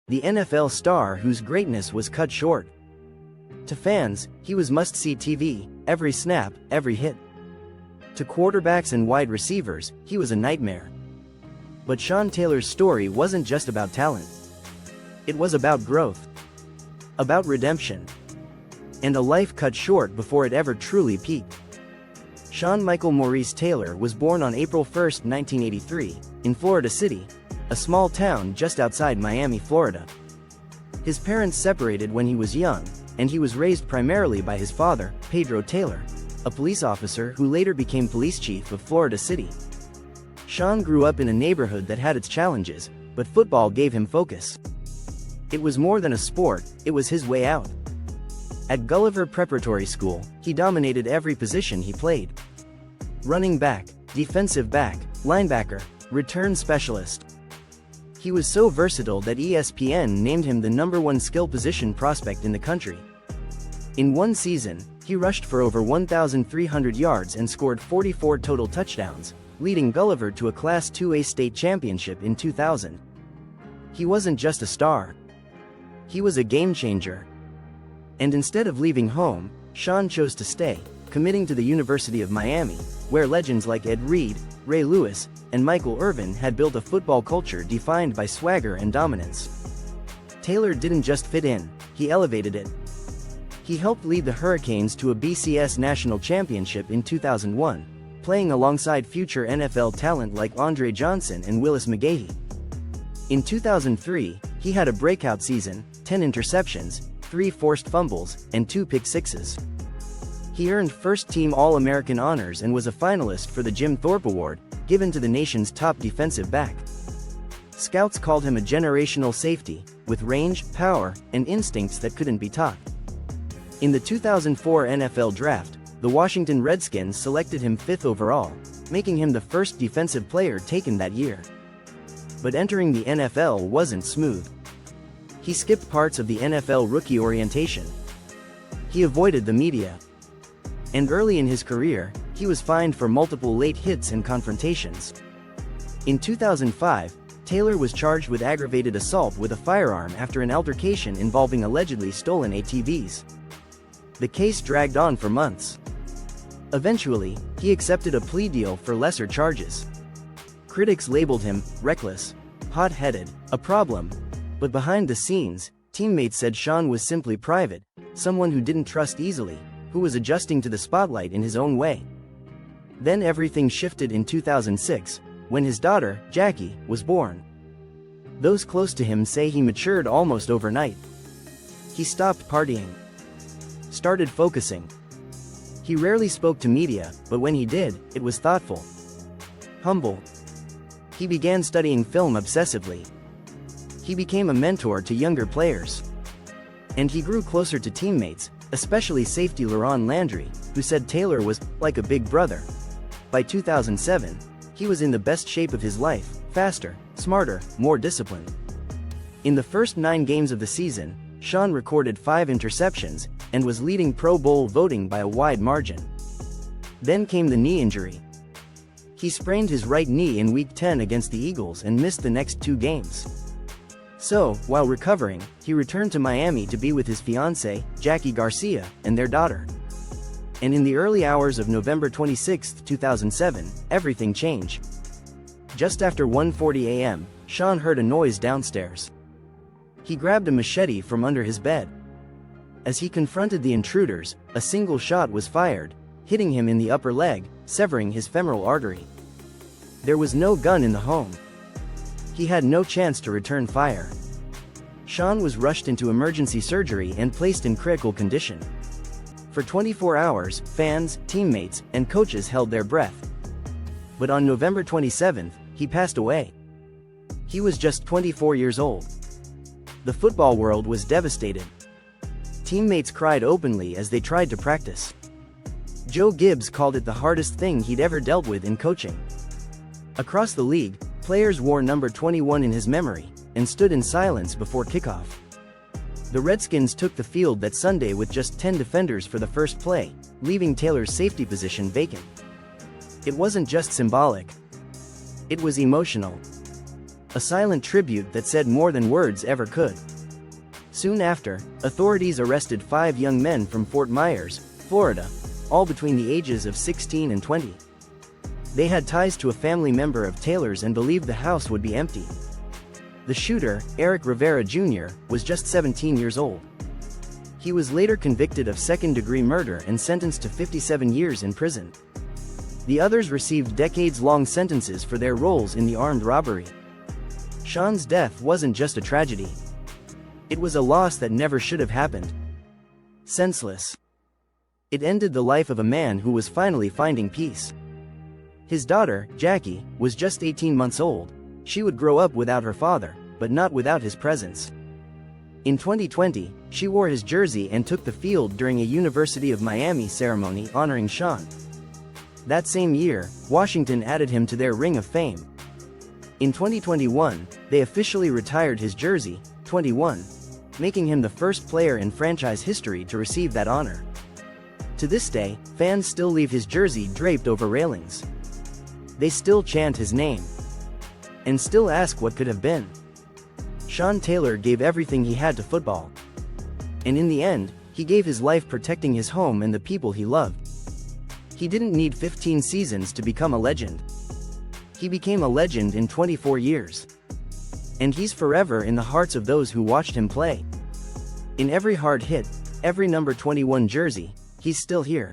the NFL star whose greatness was cut short. To fans, he was must-see TV, every snap, every hit. To quarterbacks and wide receivers, he was a nightmare. But Sean Taylor's story wasn't just about talent. It was about growth, about redemption, and a life cut short before it ever truly peaked. Sean Michael Maurice Taylor was born on April 1, 1983, in Florida City, a small town just outside Miami, Florida. His parents separated when he was young, and he was raised primarily by his father, Pedro Taylor, a police officer who later became police chief of Florida City. Sean grew up in a neighborhood that had its challenges, but football gave him focus. It was more than a sport, it was his way out. At Gulliver Preparatory School, he dominated every position he played. Running back, defensive back, linebacker, return specialist. He was so versatile that ESPN named him the #1 skill position prospect in the country. In one season, he rushed for over 1,300 yards and scored 44 total touchdowns, leading Gulliver to a Class 2A state championship in 2000. He wasn't just a star. He was a game changer. And instead of leaving home, Sean chose to stay, committing to the University of Miami, where legends like Ed Reed, Ray Lewis, and Michael Irvin had built a football culture defined by swagger and dominance. Taylor didn't just fit in, he elevated it. He helped lead the Hurricanes to a BCS national championship in 2001, playing alongside future NFL talent like Andre Johnson and Willis McGahee. In 2003, he had a breakout season, 10 interceptions, 3 forced fumbles, and 2 pick sixes. He earned first-team All-American honors and was a finalist for the Jim Thorpe Award, given to the nation's top defensive back. Scouts called him a generational safety, with range, power, and instincts that couldn't be taught. In the 2004 NFL Draft, the Washington Redskins selected him 5th overall, making him the first defensive player taken that year. But entering the NFL wasn't smooth. He skipped parts of the NFL rookie orientation. He avoided the media. And early in his career, he was fined for multiple late hits and confrontations. In 2005, Taylor was charged with aggravated assault with a firearm after an altercation involving allegedly stolen ATVs. The case dragged on for months. Eventually, he accepted a plea deal for lesser charges. Critics labeled him reckless, hot-headed, a problem. But behind the scenes, teammates said Sean was simply private, someone who didn't trust easily, who was adjusting to the spotlight in his own way. Then everything shifted in 2006, when his daughter, Jackie, was born. Those close to him say he matured almost overnight. He stopped partying, started focusing. He rarely spoke to media, but when he did, it was thoughtful, humble. He began studying film obsessively. He became a mentor to younger players. And he grew closer to teammates, especially safety LaRon Landry, who said Taylor was like a big brother. By 2007, he was in the best shape of his life, faster, smarter, more disciplined. In the first 9 games of the season, Sean recorded 5 interceptions and was leading Pro Bowl voting by a wide margin. Then came the knee injury. He sprained his right knee in Week 10 against the Eagles and missed the next 2 games. So, while recovering, he returned to Miami to be with his fiancée, Jackie Garcia, and their daughter. And in the early hours of November 26, 2007, everything changed. Just after 1:40 a.m., Sean heard a noise downstairs. He grabbed a machete from under his bed. As he confronted the intruders, a single shot was fired, hitting him in the upper leg, severing his femoral artery. There was no gun in the home. He had no chance to return fire. Sean was rushed into emergency surgery and placed in critical condition. For 24 hours, fans, teammates, and coaches held their breath. But on November 27, he passed away. He was just 24 years old. The football world was devastated. Teammates cried openly as they tried to practice. Joe Gibbs called it the hardest thing he'd ever dealt with in coaching. Across the league, players wore number 21 in his memory, and stood in silence before kickoff. The Redskins took the field that Sunday with just 10 defenders for the first play, leaving Taylor's safety position vacant. It wasn't just symbolic. It was emotional. a silent tribute that said more than words ever could. Soon after, authorities arrested 5 young men from Fort Myers, Florida, all between the ages of 16 and 20. They had ties to a family member of Taylor's and believed the house would be empty. The shooter, Eric Rivera Jr., was just 17 years old. He was later convicted of second-degree murder and sentenced to 57 years in prison. The others received decades-long sentences for their roles in the armed robbery. Sean's death wasn't just a tragedy. It was a loss that never should have happened. Senseless. It ended the life of a man who was finally finding peace. His daughter, Jackie, was just 18 months old. She would grow up without her father, but not without his presence. In 2020, she wore his jersey and took the field during a University of Miami ceremony honoring Sean. That same year, Washington added him to their Ring of Fame. In 2021, they officially retired his jersey, 21, making him the first player in franchise history to receive that honor. To this day, fans still leave his jersey draped over railings. They still chant his name. And still ask what could have been. Sean Taylor gave everything he had to football. And in the end, he gave his life protecting his home and the people he loved. He didn't need 15 seasons to become a legend. He became a legend in 24 years. And he's forever in the hearts of those who watched him play. In every hard hit, every number 21 jersey, he's still here.